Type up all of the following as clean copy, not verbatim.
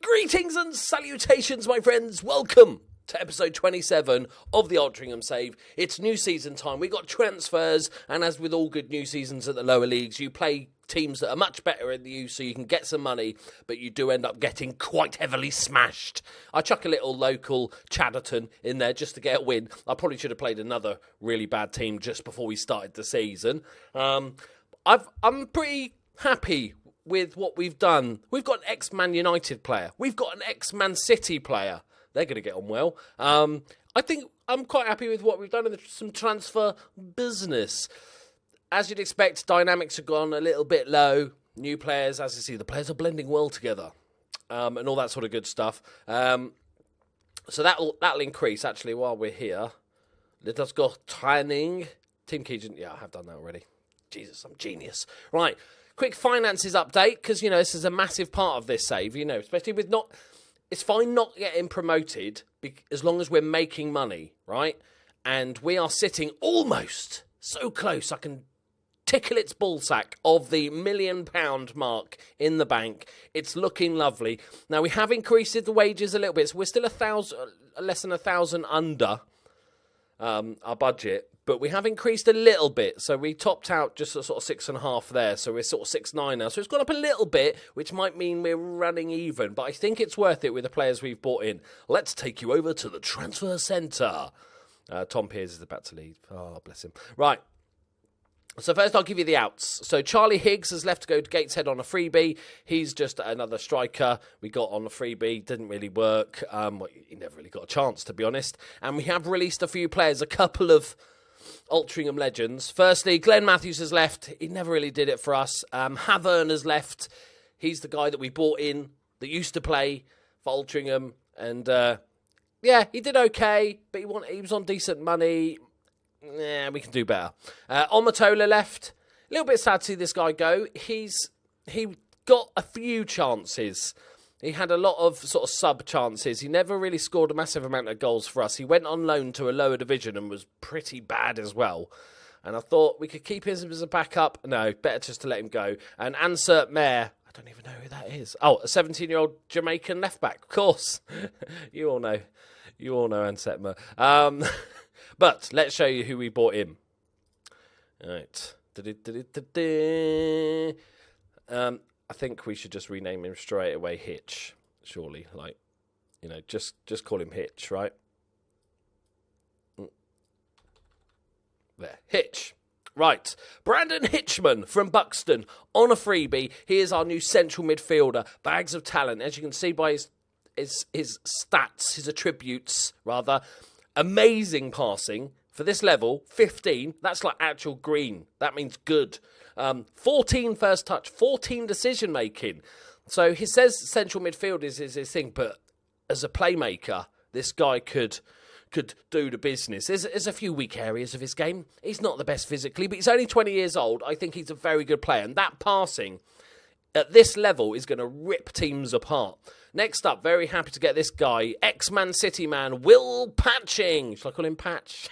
Greetings and salutations, my friends. Welcome to episode 27 of the Altrincham Save. It's new season time. We got transfers, and as with all good new seasons at the lower leagues, you play teams that are much better in the youth so you can get some money, but you do end up getting quite heavily smashed. I chuck a little local Chadderton in there just to get a win. I probably should have played another really bad team just before we started the season. I'm pretty happy with what we've done. We've got an ex-Man United player. We've got an ex-Man City player. They're going to get on well. I think I'm quite happy with what we've done in some transfer business. As you'd expect, dynamics have gone a little bit low. New players, as you see, the players are blending well together, and all that sort of good stuff. So that'll increase, actually, while we're here. Let us go training. Team Keegan. Yeah, I have done that already. Jesus, I'm genius. Right. Quick finances update, because, this is a massive part of this save, especially with not... It's fine not getting promoted as long as we're making money, right? And we are sitting almost so close, I can tickle its ballsack of the £1 million mark in the bank. It's looking lovely. Now, we have increased the wages a little bit, so we're still less than 1,000 under our budget. But we have increased a little bit, so we topped out just at sort of 6.5 there, so we're sort of 6.9 now. So it's gone up a little bit, which might mean we're running even, but I think it's worth it with the players we've bought in. Let's take you over to the transfer centre. Tom Pearce is about to leave. Oh, bless him. Right. So first I'll give you the outs. So Charlie Higgs has left to go to Gateshead on a freebie. He's just another striker we got on a freebie. Didn't really work. He never really got a chance, to be honest. And we have released a few players, a couple of Altrincham legends. Firstly, Glenn Matthews has left. He never really did it for us. Havern has left. He's the guy that we bought in that used to play for Altrincham. And, he did okay, but he was on decent money. We can do better. Omatola left. A little bit sad to see this guy go. He got a few chances. He had a lot of sort of sub chances. He never really scored a massive amount of goals for us. He went on loan to a lower division and was pretty bad as well. And I thought we could keep him as a backup. No, better just to let him go. And Ansert Mayer, I don't even know who that is. Oh, a 17-year-old Jamaican left-back, of course. You all know Ansert Mayer. But let's show you who we bought in. All right. I think we should just rename him straight away Hitch, surely. Just call him Hitch, right? There, Hitch. Right, Brandon Hitchman from Buxton on a freebie. He is our new central midfielder. Bags of talent, as you can see by his stats, his attributes, rather. Amazing passing. For this level, 15, that's like actual green. That means good. 14 first touch, 14 decision making. So he says central midfield is his thing, but as a playmaker, this guy could do the business. There's a few weak areas of his game. He's not the best physically, but he's only 20 years old. I think he's a very good player, and that passing at this level is going to rip teams apart. Next up, very happy to get this guy, ex-Man City man, Will Patching. Shall I call him Patch?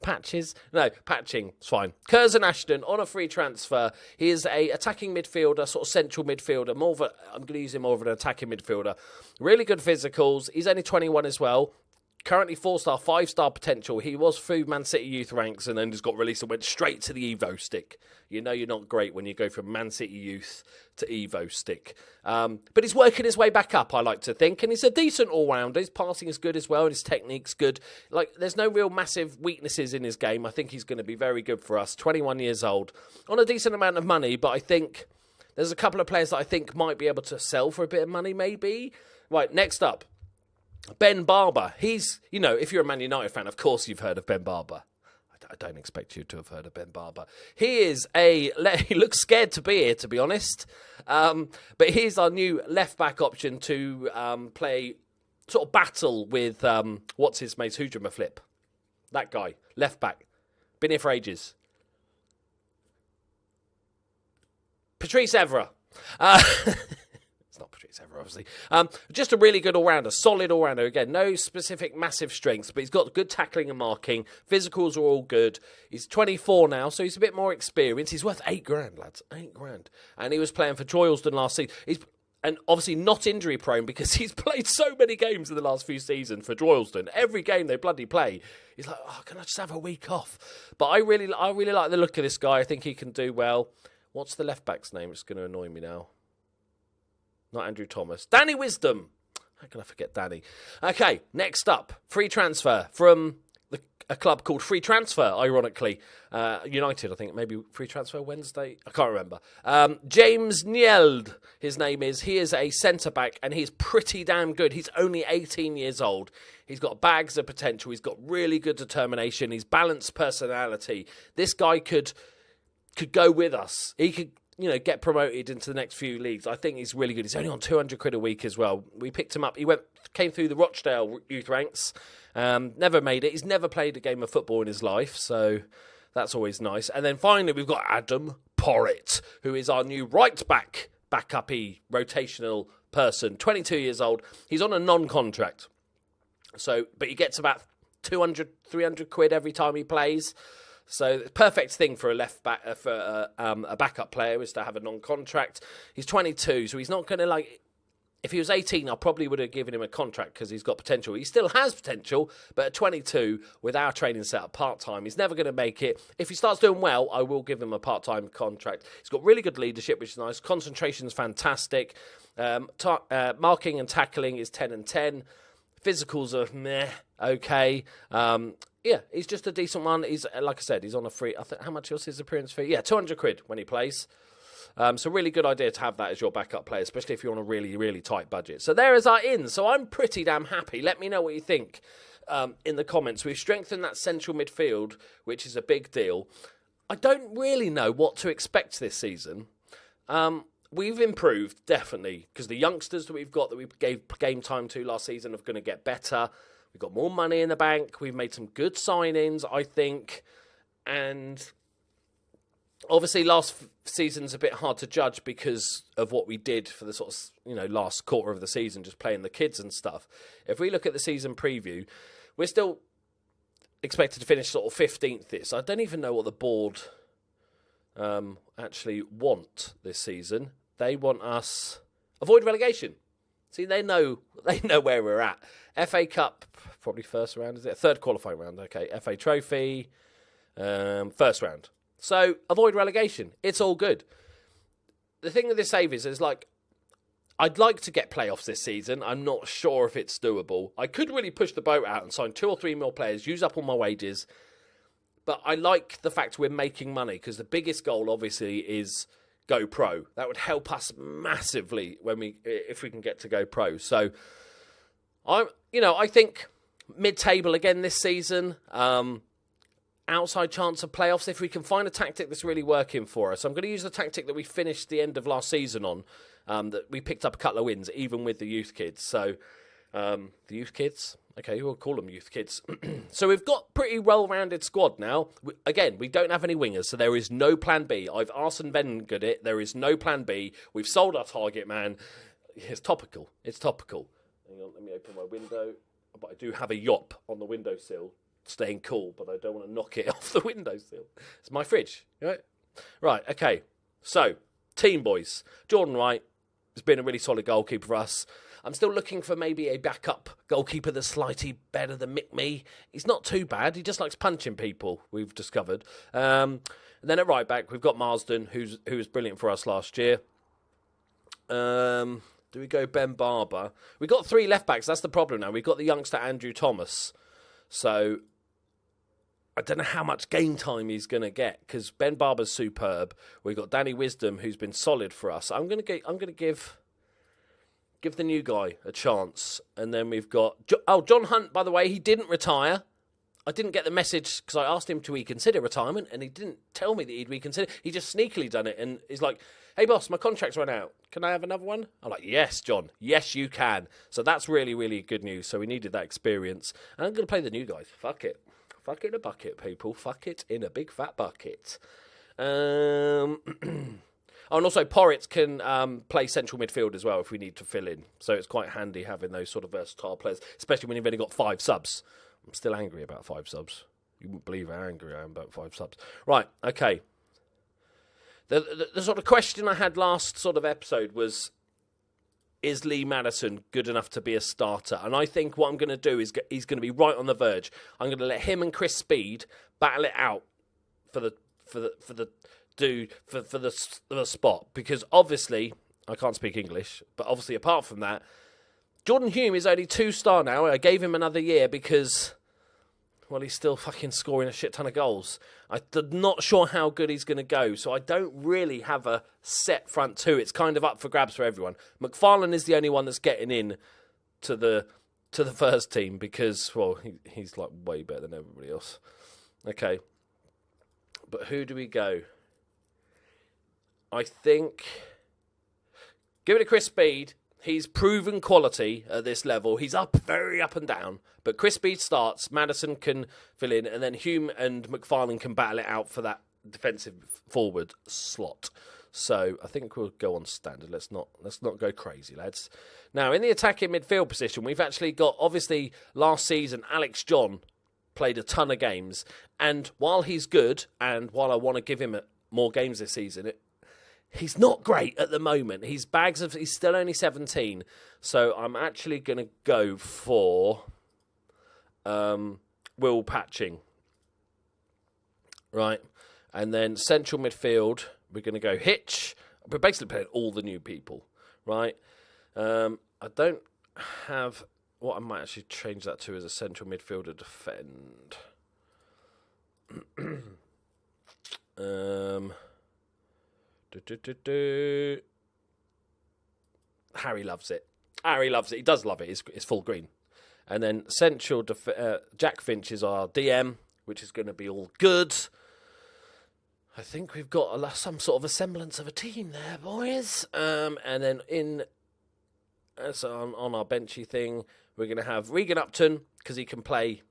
Patches? No, Patching. It's fine. Curzon Ashton on a free transfer. He is a attacking midfielder, sort of central midfielder. I'm going to use him more of an attacking midfielder. Really good physicals. He's only 21 as well. Currently 4-star, 5-star potential. He was through Man City youth ranks and then just got released and went straight to the Evo-Stik. You know you're not great when you go from Man City youth to Evo-Stik. But he's working his way back up, I like to think. And he's a decent all-rounder. His passing is good as well. And his technique's good. There's no real massive weaknesses in his game. I think he's going to be very good for us. 21 years old. On a decent amount of money. But I think there's a couple of players that I think might be able to sell for a bit of money, maybe. Right, next up. Ben Barber. He's, if you're a Man United fan, of course you've heard of Ben Barber. I don't expect you to have heard of Ben Barber. He looks scared to be here, to be honest. But he's our new left-back option to play, sort of battle with, what's his mate's Hujama Flip. That guy, left-back. Been here for ages. Patrice Evra. It's not Patrice Evra, obviously. Just a really good all-rounder, solid all-rounder. Again, no specific massive strengths, but he's got good tackling and marking. Physicals are all good. He's 24 now, so he's a bit more experienced. He's worth £8,000, lads. £8,000. And he was playing for Droylsden last season. And obviously not injury prone because he's played so many games in the last few seasons for Droylsden. Every game they bloody play, he's like, oh, can I just have a week off? But I really like the look of this guy. I think he can do well. What's the left back's name? It's going to annoy me now. Not Andrew Thomas. Danny Wisdom. How can I forget Danny? Okay, next up, free transfer from a club called Free Transfer, ironically. United, I think, maybe Free Transfer Wednesday. I can't remember. James Nield, his name is. He is a centre-back, and he's pretty damn good. He's only 18 years old. He's got bags of potential. He's got really good determination. He's balanced personality. This guy could go with us. He could, get promoted into the next few leagues. I think he's really good. He's only on 200 quid a week as well. We picked him up. He came through the Rochdale youth ranks. Never made it. He's never played a game of football in his life, so that's always nice. And then finally, we've got Adam Porritt, who is our new right-back, backup-y, rotational person, 22 years old. He's on a non-contract, but he gets about 200, 300 quid every time he plays. So the perfect thing for a left back, for a backup player is to have a non-contract. He's 22, so he's not going to if he was 18, I probably would have given him a contract because he's got potential. He still has potential, but at 22, with our training set up part-time, he's never going to make it. If he starts doing well, I will give him a part-time contract. He's got really good leadership, which is nice. Concentration's fantastic. Marking and tackling is 10 and 10. Physicals are meh, okay. He's just a decent one. He's, like I said, he's on a free... how much was his appearance fee? Yeah, 200 quid when he plays. So really good idea to have that as your backup player, especially if you're on a really, really tight budget. So there is our in. So I'm pretty damn happy. Let me know what you think in the comments. We've strengthened that central midfield, which is a big deal. I don't really know what to expect this season. We've improved, definitely, because the youngsters that we've got that we gave game time to last season are going to get better. We've got more money in the bank. We've made some good signings, I think. And obviously, last season's a bit hard to judge because of what we did for the sort of, last quarter of the season, just playing the kids and stuff. If we look at the season preview, we're still expected to finish sort of 15th this. I don't even know what the board actually want this season. They want us avoid relegation. See, they know where we're at. FA Cup, probably first round, is it? Third qualifying round, okay. FA Trophy, first round. So, avoid relegation. It's all good. The thing with this save is I'd like to get playoffs this season. I'm not sure if it's doable. I could really push the boat out and sign 2 or 3 more players, use up all my wages. But I like the fact we're making money because the biggest goal, obviously, is Go Pro. That would help us massively if we can get to Go Pro. So, I think mid-table again this season. Outside chance of playoffs if we can find a tactic that's really working for us. I'm going to use the tactic that we finished the end of last season on, that we picked up a couple of wins, even with the youth kids. So, the youth kids? Okay, we'll call them youth kids. So we've got pretty well-rounded squad now. Again, we don't have any wingers, so there is no plan B. I've Arsene Wengered it. There is no plan B. We've sold our target man. It's topical. Hang on, let me open my window. But I do have a yop on the windowsill. Staying cool, but I don't want to knock it off the windowsill. It's my fridge. Right, okay. So, team boys. Jordan Wright has been a really solid goalkeeper for us. I'm still looking for maybe a backup goalkeeper that's slightly better than Mick Mee. He's not too bad. He just likes punching people, we've discovered. And then at right back, we've got Marsden, who was brilliant for us last year. Do we go Ben Barber? We've got 3 left backs. That's the problem now. We've got the youngster Andrew Thomas. So I don't know how much game time he's going to get because Ben Barber's superb. We've got Danny Wisdom, who's been solid for us. I'm going to give the new guy a chance. And then we've got... John Hunt, by the way, he didn't retire. I didn't get the message because I asked him to reconsider retirement and he didn't tell me that he'd reconsider. He just sneakily done it and he's like, hey, boss, my contract's run out. Can I have another one? I'm like, yes, John. Yes, you can. So that's really, really good news. So we needed that experience. And I'm going to play the new guys. Fuck it. Fuck it in a bucket, people. Fuck it in a big fat bucket. And also, Porritt can play central midfield as well if we need to fill in. So it's quite handy having those sort of versatile players, especially when you've only got 5 subs. I'm still angry about 5 subs. You wouldn't believe how angry I am about 5 subs. Right, okay. The sort of question I had last sort of episode was, is Lee Madison good enough to be a starter? And I think what I'm going to do is he's going to be right on the verge. I'm going to let him and Chris Speed battle it out for the spot, because obviously I can't speak English, but obviously apart from that, Jordan Hume is only 2-star now. I gave him another year because, well, he's still fucking scoring a shit ton of goals. I'm not sure how good he's going to go, so I don't really have a set front two. It's kind of up for grabs for everyone. McFarlane is the only one that's getting in to the first team because, well, he's like way better than everybody else. Okay. But who do we go? I think, give it to Chris Speed. He's proven quality at this level. He's very up and down. But Chris Speed starts, Madison can fill in, and then Hume and McFarlane can battle it out for that defensive forward slot. So I think we'll go on standard. Let's not go crazy, lads. Now, in the attacking midfield position, we've actually got, obviously, last season, Alex John played a ton of games. And while he's good, and while I want to give him more games this season, he's not great at the moment. He's still only 17. So I'm actually going to go for Will Patching. Right. And then central midfield, we're going to go Hitch. We're basically playing all the new people. Right. I don't have... What I might actually change that to is a central midfielder defend. Harry loves it. Harry loves it. He does love it. It's full green. And then central Jack Finch is our DM, which is going to be all good. I think we've got some sort of a semblance of a team there, boys. And then on our benchy thing, we're going to have Regan Upton, because he can play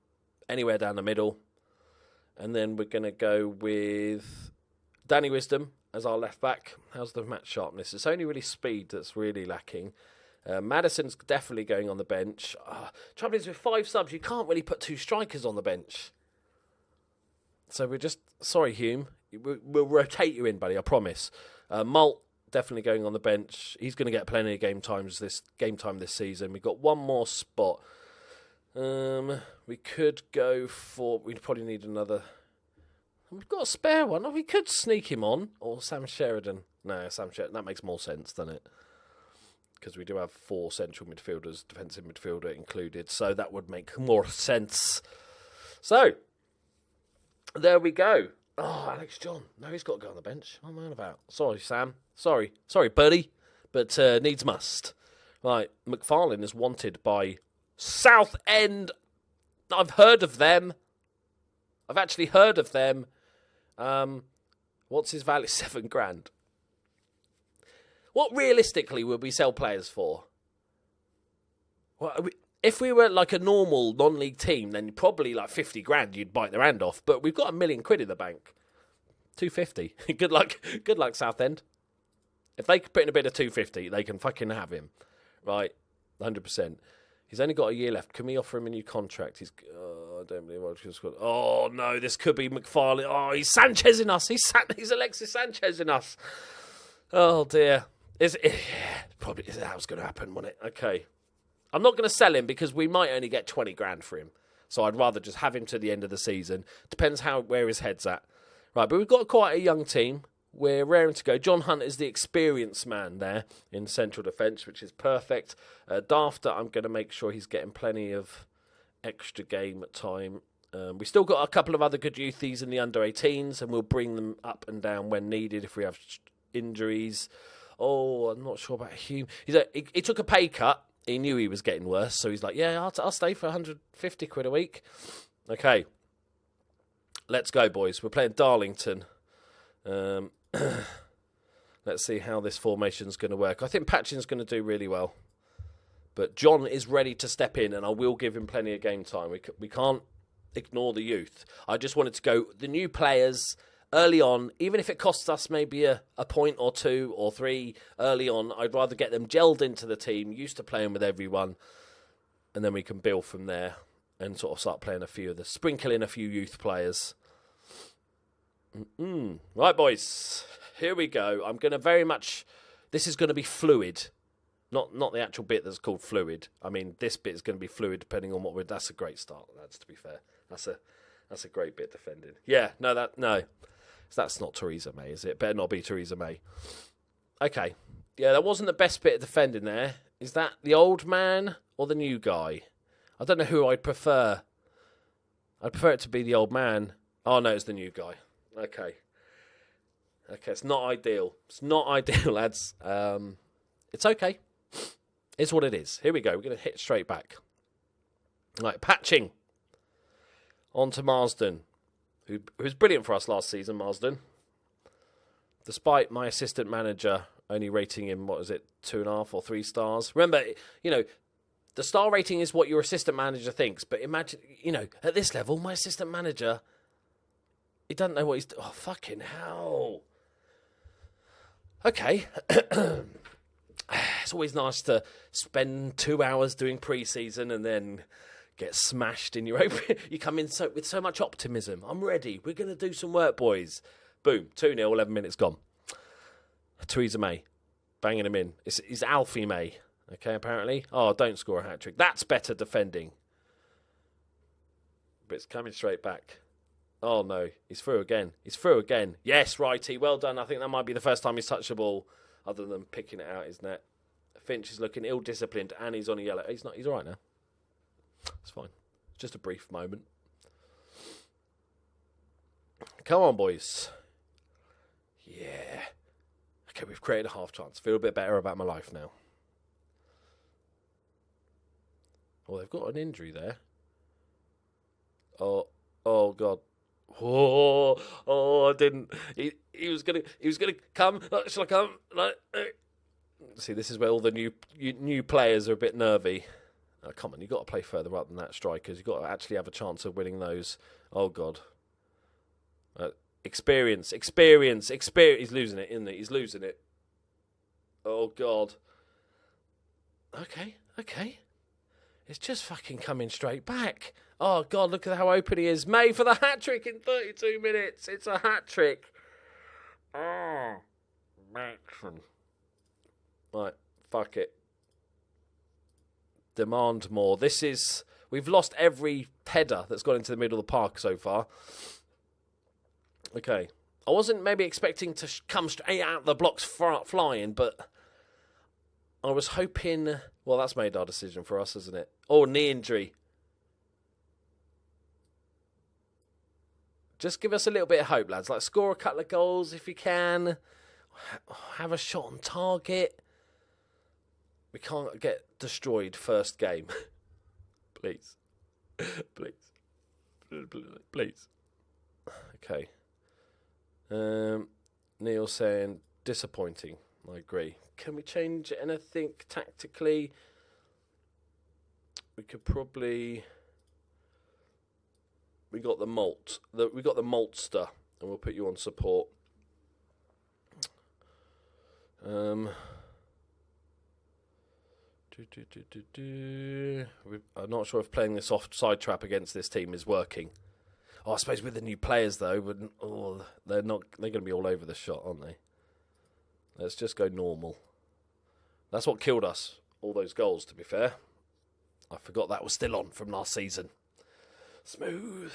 anywhere down the middle. And then we're going to go with Danny Wisdom as our left back. How's the match sharpness? It's only really speed that's really lacking. Madison's definitely going on the bench. Trouble is, with 5 subs, you can't really put 2 strikers on the bench. So we're just... Sorry, Hume. We'll rotate you in, buddy, I promise. Malt, definitely going on the bench. He's going to get plenty of game time this season. We've got one more spot. We could go for... We'd probably need another... We've got a spare one. We could sneak him on. Or Sam Sheridan. No, Sam Sheridan. That makes more sense, doesn't it? Because we do have 4 central midfielders, defensive midfielder included. So that would make more sense. So, there we go. Oh, Alex John. No, he's got to go on the bench. What am I on about? Sorry, Sam. Sorry, buddy. But needs must. Right, McFarlane is wanted by Southend. I've heard of them. I've actually heard of them. What's his value? $7,000. What realistically would we sell players for? Well, if we were like a normal non-league team, then probably like $50,000 you'd bite their hand off. But we've got £1 million in the bank. 250. Good luck, Southend. If they could put in a bid of 250, they can fucking have him. Right, 100%. He's only got a year left. Can we offer him a new contract? I don't believe what he's got. Oh no, this could be McFarlane. Oh, he's Sanchez in us. He's Alexis Sanchez in us. Oh dear. Probably that was going to happen, wasn't it? Okay. I'm not going to sell him because we might only get $20,000 for him. So I'd rather just have him to the end of the season. Depends where his head's at. Right, but we've got quite a young team. We're raring to go. John Hunt is the experienced man there in central defence, which is perfect. Dafter, I'm going to make sure he's getting plenty of extra game time. We still got a couple of other good youthies in the under-18s, and we'll bring them up and down when needed if we have injuries. Oh, I'm not sure about Hume. He took a pay cut. He knew he was getting worse, so he's like, yeah, I'll stay for £150 a week. Okay. Let's go, boys. We're playing Darlington. Let's see how this formation's going to work. I think Patchin's going to do really well. But John is ready to step in, and I will give him plenty of game time. We can't ignore the youth. I just wanted to go the new players early on, even if it costs us maybe a point or 2 or 3 early on. I'd rather get them gelled into the team, used to playing with everyone, and then we can build from there and sort of start playing sprinkle in a few youth players. Right, boys, here we go. I'm going to this is going to be fluid. Not the actual bit that's called fluid. I mean, this bit is going to be fluid depending on what we're... That's a great start, lads, to be fair. That's a great bit defending. Yeah, no. That's not Theresa May, is it? Better not be Theresa May. Okay. Yeah, that wasn't the best bit of defending there. Is that the old man or the new guy? I don't know who I'd prefer. I'd prefer it to be the old man. Oh, no, it's the new guy. Okay, it's not ideal. It's not ideal, lads. It's okay. It's what it is. Here we go. We're going to hit straight back. Right, patching. On to Marsden, who was brilliant for us last season, Marsden. Despite my assistant manager only rating him, 2.5 or 3 stars. Remember, the star rating is what your assistant manager thinks. But imagine, at this level, my assistant manager, he doesn't know what he's doing. Oh, fucking hell. Okay. It's always nice to spend 2 hours doing pre-season and then get smashed in your own... You come in with so much optimism. I'm ready. We're going to do some work, boys. Boom. 2-0, 11 minutes gone. Theresa May. Banging him in. It's Alfie May. Okay, apparently. Oh, don't score a hat-trick. That's better defending. But it's coming straight back. Oh, no. He's through again. Yes, righty. Well done. I think that might be the first time he's touched the ball other than picking it out his net. Finch is looking ill-disciplined and he's on a yellow. He's all right now. It's fine. It's just a brief moment. Come on, boys. Yeah. Okay, we've created a half chance. Feel a bit better about my life now. Oh, they've got an injury there. Oh God. Oh, I didn't. He was gonna come. Shall I come? See, this is where all the new players are a bit nervy. Oh, come on, you've got to play further up than that, strikers. You've got to actually have a chance of winning those. Oh, God. Experience. He's losing it, isn't he? He's losing it. Oh, God. Okay. It's just fucking coming straight back. Oh, God, look at how open he is. May for the hat-trick in 32 minutes. It's a hat-trick. Oh, Maxon. Right, fuck it. Demand more. We've lost every header that's gone into the middle of the park so far. Okay. I wasn't maybe expecting to come straight out the blocks flying, but I was hoping... Well, that's made our decision for us, isn't it? Oh, knee injury. Just give us a little bit of hope, lads. Like, score a couple of goals if you can. Have a shot on target. We can't get destroyed first game. Please. Please. Okay. Neil saying, disappointing. I agree. Can we change anything tactically? We could probably... We got the maltster, and we'll put you on support. I'm not sure if playing this offside trap against this team is working. Oh, I suppose with the new players though, they're going to be all over the shot, aren't they? Let's just go normal. That's what killed us, all those goals, to be fair. I forgot that was still on from last season. Smooth.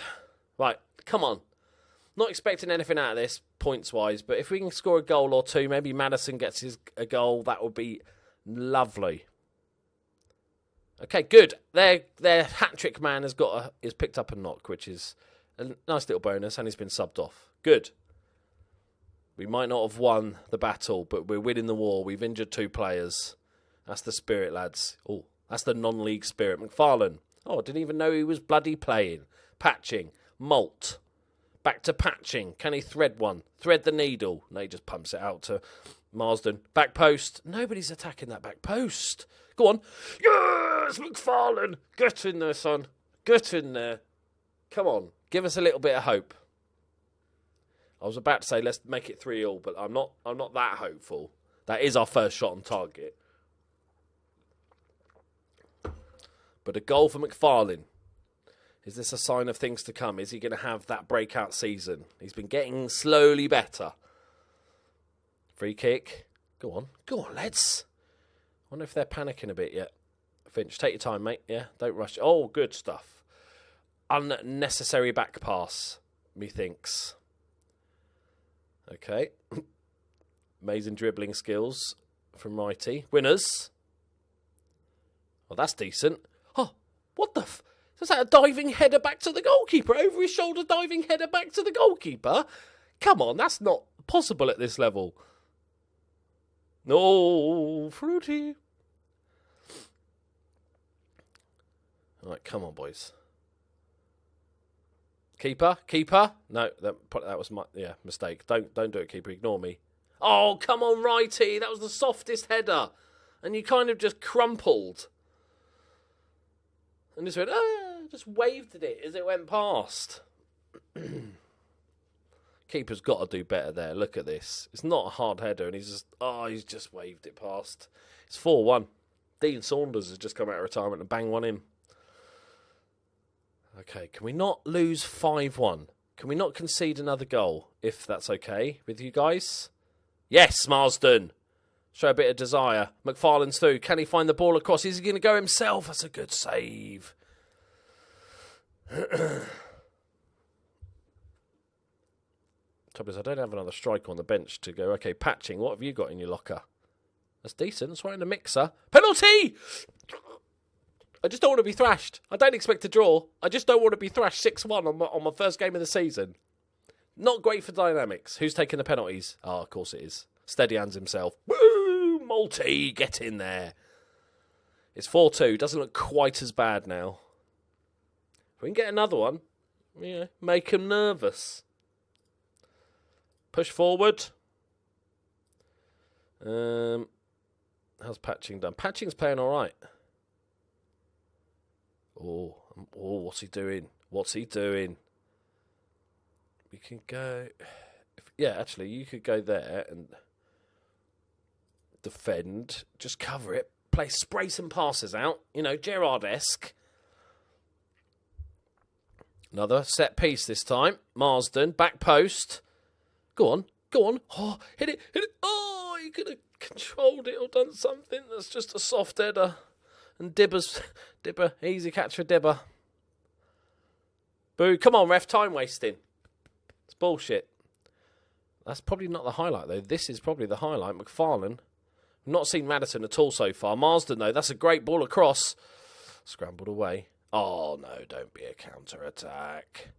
Right, come on. Not expecting anything out of this, points-wise, but if we can score a goal or two, maybe Madison gets a goal, that would be lovely. Okay, good. Their hat-trick man has picked up a knock, which is a nice little bonus, and he's been subbed off. Good. We might not have won the battle, but we're winning the war. We've injured 2 players. That's the spirit, lads. Oh, that's the non-league spirit. McFarlane. Oh, I didn't even know he was bloody playing. Patching. Malt. Back to patching. Can he thread one? Thread the needle. No, he just pumps it out to Marsden. Back post. Nobody's attacking that back post. Go on. Yes, McFarlane. Get in there, son. Get in there. Come on. Give us a little bit of hope. I was about to say let's make it 3-3, but I'm not that hopeful. That is our first shot on target. But a goal for McFarlane. Is this a sign of things to come? Is he going to have that breakout season? He's been getting slowly better. Free kick. Go on, lads. wonder if they're panicking a bit yet. Finch, take your time, mate. Yeah, don't rush. Oh, good stuff. Unnecessary back pass, methinks. Okay. Amazing dribbling skills from Righty. Winners. Oh, that's decent. Oh, what the is that a diving header back to the goalkeeper? Over his shoulder diving header back to the goalkeeper? Come on, that's not possible at this level. No, fruity. All right, come on, boys. Keeper? No, that was my mistake. Don't do it, keeper. Ignore me. Oh, come on, Righty. That was the softest header. And you kind of just crumpled. And just went, just waved at it as it went past. Keeper's got to do better there. Look at this. It's not a hard header, and he's just waved it past. It's 4-1. Dean Saunders has just come out of retirement and banged one in. Okay, can we not lose 5-1? Can we not concede another goal, if that's okay with you guys? Yes, Marsden. Show a bit of desire. McFarlane's through. Can he find the ball across? Is he going to go himself? That's a good save. Trouble is, I don't have another striker on the bench to go, okay, Patching, what have you got in your locker? That's decent. That's right in the mixer. Penalty! I just don't want to be thrashed. I don't expect to draw. I just don't want to be thrashed 6-1 on my first game of the season. Not great for dynamics. Who's taking the penalties? Oh, of course it is. Steady hands himself. Woo! Malty, get in there. It's 4-2. Doesn't look quite as bad now. If we can get another one, make him nervous. Push forward. How's Patching done? Patching's playing all right. Oh, what's he doing? We can go... actually, you could go there and defend. Just cover it. Spray some passes out. Gerrard-esque. Another set piece this time. Marsden, back post. Go on. Oh, hit it. Oh, you could have controlled it or done something. That's just a soft header. And Dibber, easy catch for Dibber. Boo, come on, ref, time wasting. It's bullshit. That's probably not the highlight, though. This is probably the highlight. McFarlane. I've not seen Madison at all so far. Marsden, though, that's a great ball across. Scrambled away. Oh, no, don't be a counter-attack.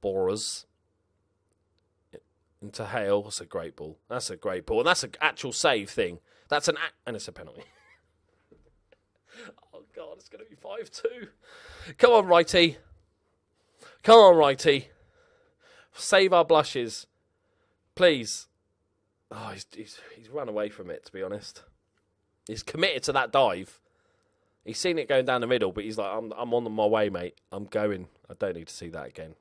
Borers. Into Hale. That's a great ball. And that's an actual save thing. And it's a penalty. Oh, God, it's going to be 5-2. Come on, Righty. Save our blushes. Please. Oh, he's run away from it, to be honest. He's committed to that dive. He's seen it going down the middle, but he's like, I'm on my way, mate. I'm going. I don't need to see that again.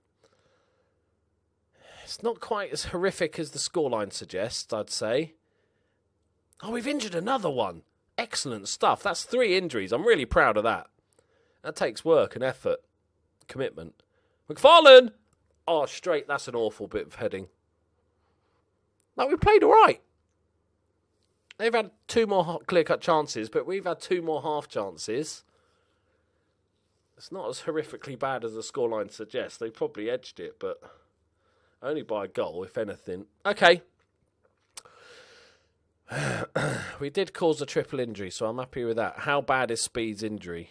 It's not quite as horrific as the scoreline suggests, I'd say. Oh, we've injured another one. Excellent stuff. That's 3 injuries. I'm really proud of that. That takes work and effort. Commitment. McFarlane! Oh, straight. That's an awful bit of heading. No, we played all right. They've had 2 more clear-cut chances, but we've had 2 more half chances. It's not as horrifically bad as the scoreline suggests. They probably edged it, but only by a goal, if anything. Okay. We did cause a triple injury, so I'm happy with that. How bad is Speed's injury?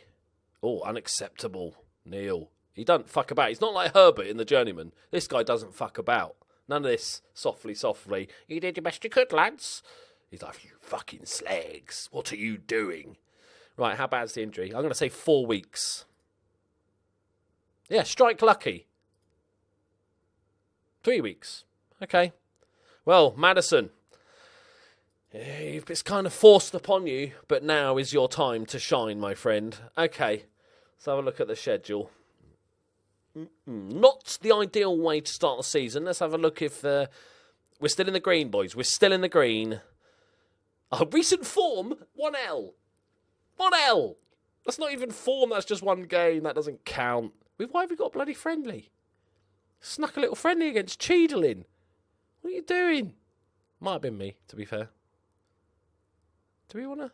Oh, unacceptable. Neil. He doesn't fuck about. He's not like Herbert in The Journeyman. This guy doesn't fuck about. None of this softly. You did your best you could, lads. He's like, you fucking slags. What are you doing? Right, how bad's the injury? I'm going to say 4 weeks. Yeah, strike lucky. 3 weeks. Okay. Well, Madison, it's kind of forced upon you, but now is your time to shine, my friend. Okay, let's have a look at the schedule. Not the ideal way to start the season. Let's have a look if we're still in the green, boys. We're still in the green. Recent form, 1L. 1L. That's not even form, that's just one game. That doesn't count. Why have we got bloody friendly? Snuck a little friendly against Cheadle in. What are you doing? Might have been me, to be fair. Do we want to?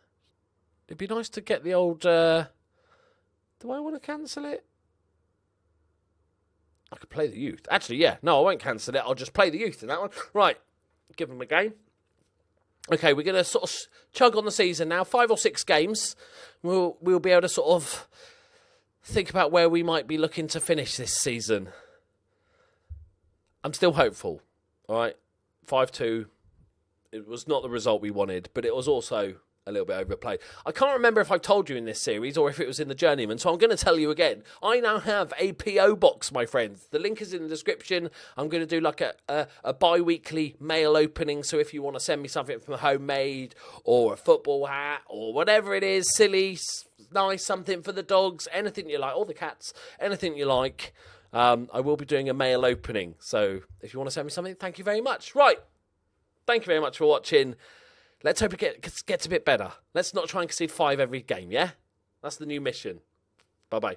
It'd be nice to get the old... do I want to cancel it? I could play the youth. Actually, yeah. No, I won't cancel it. I'll just play the youth in that one. Right. Give them a game. Okay, we're going to sort of chug on the season now. 5 or 6 games. We'll be able to sort of think about where we might be looking to finish this season. I'm still hopeful. All right. 5-2. It was not the result we wanted, but it was also a little bit overplayed. I can't remember if I've told you in this series or if it was in the Journeyman, so I'm going to tell you again. I now have a PO box, my friends. The link is in the description. I'm going to do like a bi-weekly mail opening, so if you want to send me something from homemade or a football hat or whatever it is, silly, nice, something for the dogs, anything you like, or the cats, anything you like, I will be doing a mail opening. So if you want to send me something, thank you very much. Right. Thank you very much for watching. Let's hope it gets a bit better. Let's not try and concede 5 every game, yeah? That's the new mission. Bye-bye.